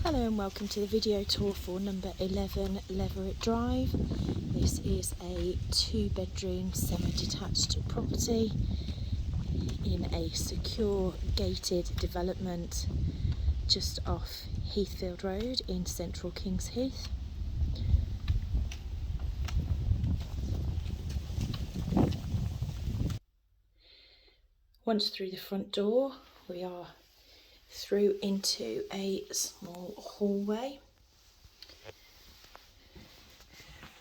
Hello and welcome to the video tour for number 11 Leveret Drive. This is a 2-bedroom semi-detached property in a secure gated development just off Heathfield Road in Central King's Heath. Once through the front door, we are through into a small hallway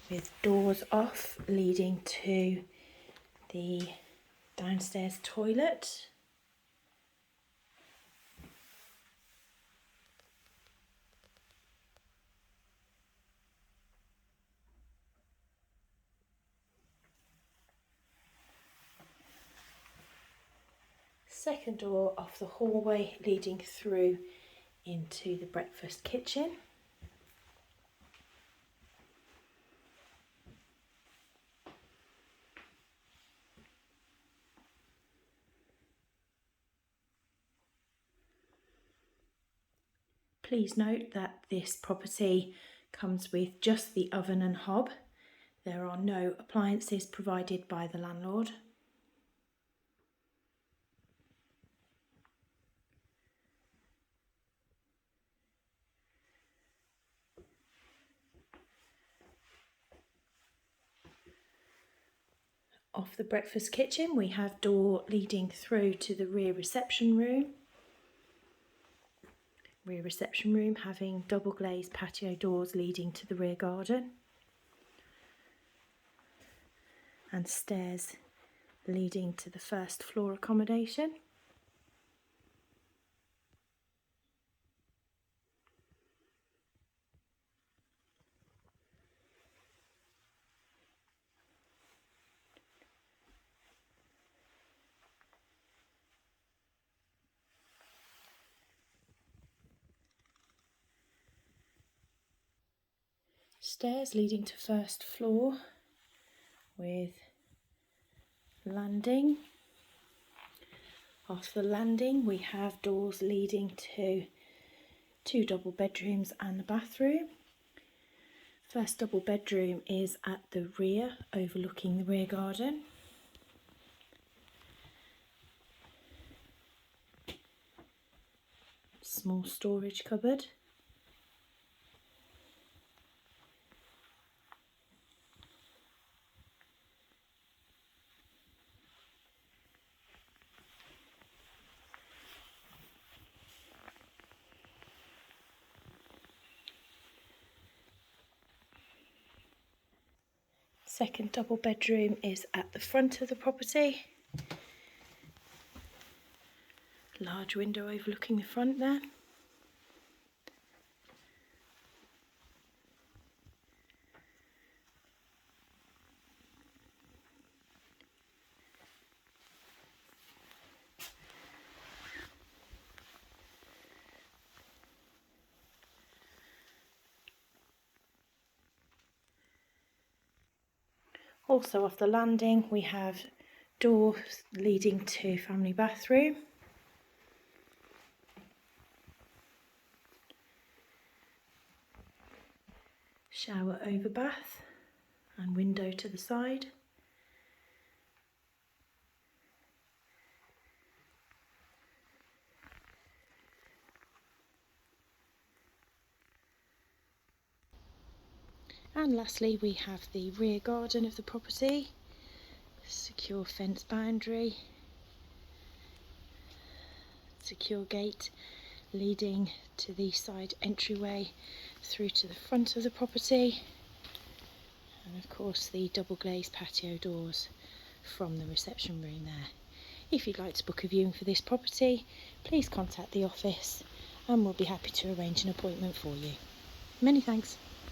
with doors off leading to the downstairs toilet. Second door off the hallway leading through into the breakfast kitchen. Please note that this property comes with just the oven and hob. There are no appliances provided by the landlord. Off the breakfast kitchen, we have door leading through to the rear reception room. Rear reception room having double glazed patio doors leading to the rear garden. And stairs leading to the first floor accommodation. Stairs leading to first floor with landing. Off the landing we have doors leading to 2 double bedrooms and the bathroom. First double bedroom is at the rear, overlooking the rear garden. Small storage cupboard. Second double bedroom is at the front of the property. Large window overlooking the front there. Also off the landing we have doors leading to family bathroom. Shower over bath and window to the side. And lastly we have the rear garden of the property, secure fence boundary, secure gate leading to the side entryway through to the front of the property, and of course the double glazed patio doors from the reception room there. If you'd like to book a viewing for this property, please contact the office and we'll be happy to arrange an appointment for you. Many thanks.